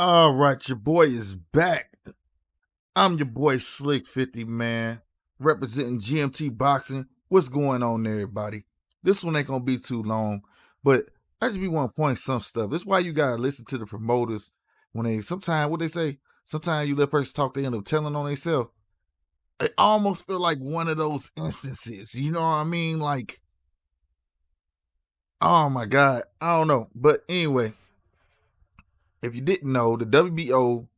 All right, your boy is back. I'm your boy Slick 50, man, representing GMT Boxing. What's going on there, everybody? This one ain't gonna be too long, but I just be want to point some stuff. That's why you gotta listen to the promoters when they sometimes what they say. Sometimes you let a person talk, they end up telling on themselves. I almost feel like one of those instances. You know what I mean? Like, oh my God, I don't know. But anyway, if you didn't know, the WBO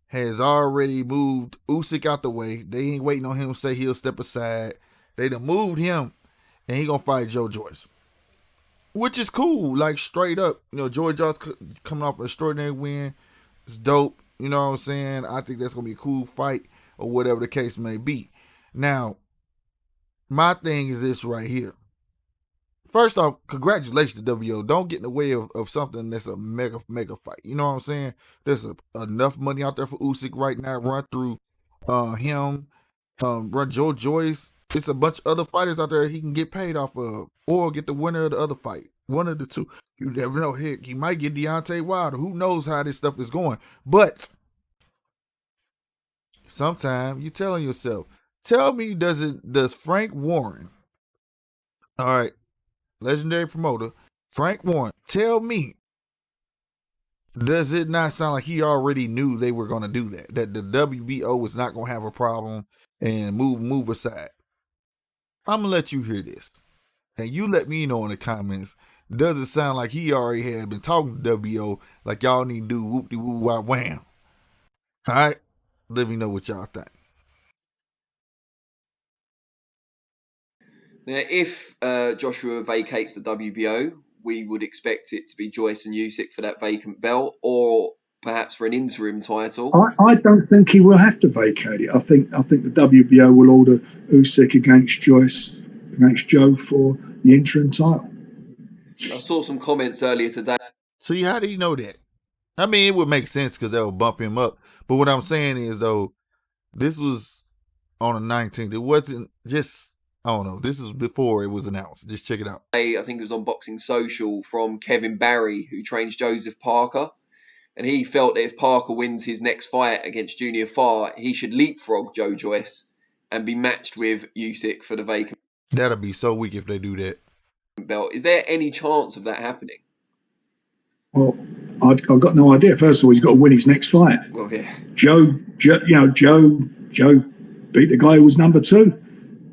has already moved Usyk out the way. They ain't waiting on him to say he'll step aside. They done moved him, and he gonna fight Joe Joyce, which is cool. Like straight up, Joe Joyce coming off an extraordinary win. It's dope. You know what I'm saying? I think that's gonna be a cool fight, or whatever the case may be. Now, my thing is this right here. First off, congratulations to WO. Don't get in the way of something that's a mega fight. You know what I'm saying? There's enough money out there for Usyk right now. Run through him, run Joe Joyce. It's a bunch of other fighters out there he can get paid off of, or get the winner of the other fight. One of the two. You never know. Heck, he might get Deontay Wilder. Who knows how this stuff is going? But sometimes you're telling yourself, tell me, does Frank Warren, all right, legendary promoter, Frank Warren, tell me, does it not sound like he already knew they were going to do that? That the WBO was not going to have a problem and move aside? I'm going to let you hear this. And you let me know in the comments, does it sound like he already had been talking to WBO like y'all need to do whoop-de-woo wham? All right? Let me know what y'all think. Now, if Joshua vacates the WBO, we would expect it to be Joyce and Usyk for that vacant belt, or perhaps for an interim title. I don't think he will have to vacate it. I think the WBO will order Usyk against Joe for the interim title. I saw some comments earlier today. See, how do you know that? I mean, it would make sense because they'll bump him up. But what I'm saying is, though, this was on the 19th. It wasn't just, I don't know, this is before it was announced. Just check it out. I think it was on Boxing Social from Kevin Barry, who trains Joseph Parker. And he felt that if Parker wins his next fight against Junior Farr, he should leapfrog Joe Joyce and be matched with Usyk for the vacant. That'll be so weak if they do that belt. Is there any chance of that happening? Well, I've got no idea. First of all, he's got to win his next fight. Well, yeah. Joe beat the guy who was number 2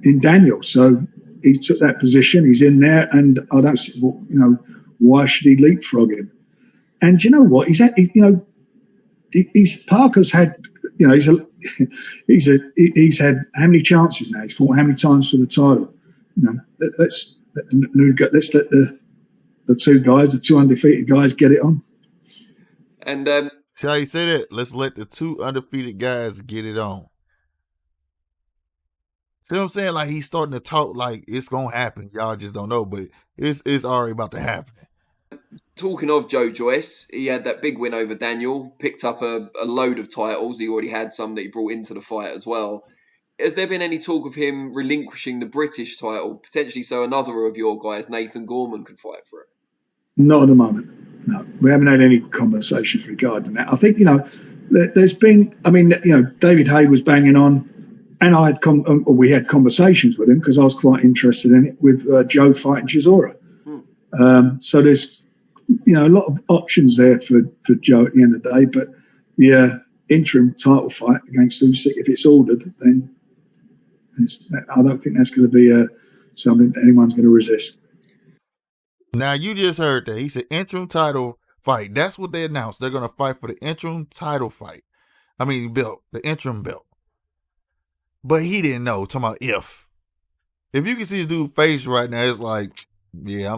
in Daniel, so he took that position. He's in there, and I don't see, why should he leapfrog him? And you know what? He's Parker's had, he's had how many chances now? He's fought how many times for the title? Let's let the two guys, the 2 undefeated guys, get it on. And see how you say that? Let's let the 2 undefeated guys get it on. See what I'm saying? Like, he's starting to talk like it's gonna happen. Y'all just don't know, but it's already about to happen. Talking of Joe Joyce, he had that big win over Daniel, picked up a load of titles. He already had some that he brought into the fight as well. Has there been any talk of him relinquishing the British title, potentially so another of your guys, Nathan Gorman, could fight for it? Not at the moment. No, we haven't had any conversations regarding that. I think, there's been, David Hay was banging on, and we had conversations with him because I was quite interested in it with Joe fighting Chisora. So there's, a lot of options there for Joe at the end of the day. But yeah, interim title fight against Usyk, if it's ordered, then I don't think that's going to be something anyone's going to resist. Now, you just heard that. He said interim title fight. That's what they announced. They're going to fight for the interim title fight. Belt, the interim belt. But he didn't know. Talking about if. If you can see his dude's face right now, it's like, yeah,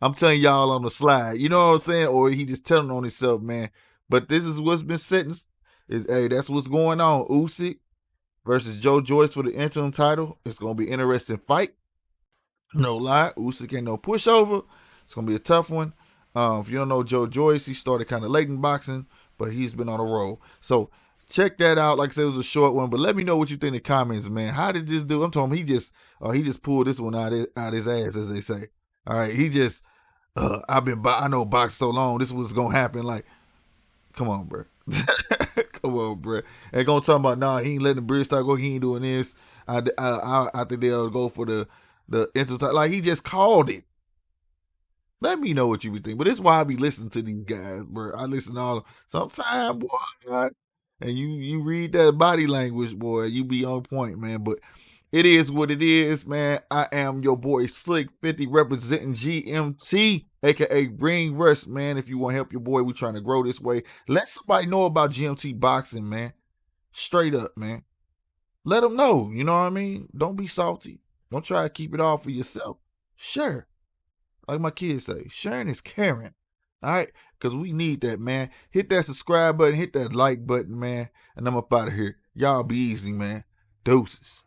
I'm telling y'all on the slide. You know what I'm saying? Or he just telling on himself, man. But this is what's been sentenced. That's what's going on. Usyk versus Joe Joyce for the interim title. It's going to be an interesting fight. No lie. Usyk ain't no pushover. It's going to be a tough one. If you don't know Joe Joyce, he started kind of late in boxing, but he's been on a roll. So check that out. Like I said, it was a short one, but let me know what you think in the comments, man. How did this do? I'm talking he just pulled this one out his ass, as they say. All right, he just, I know boxing so long, this was going to happen. Like, Come on, bro. Come on, bro. And gonna talk about he ain't letting the bridge start go. He ain't doing this. I think they'll go for the intertide. Like he just called it. Let me know what you would think. But this is why I be listening to these guys, bro. I listen to all sometimes, boy. And you read that body language, boy. You be on point, man. But it is what it is, man. I am your boy Slick 50 representing GMT, aka Ring Rust, man. If you want to help your boy, we trying to grow this way. Let somebody know about GMT boxing, man. Straight up, man. Let them know. You know what I mean? Don't be salty. Don't try to keep it all for yourself. Share. Like my kids say, sharing is caring. All right? Because we need that, man. Hit that subscribe button. Hit that like button, man. And I'm up out of here. Y'all be easy, man. Deuces.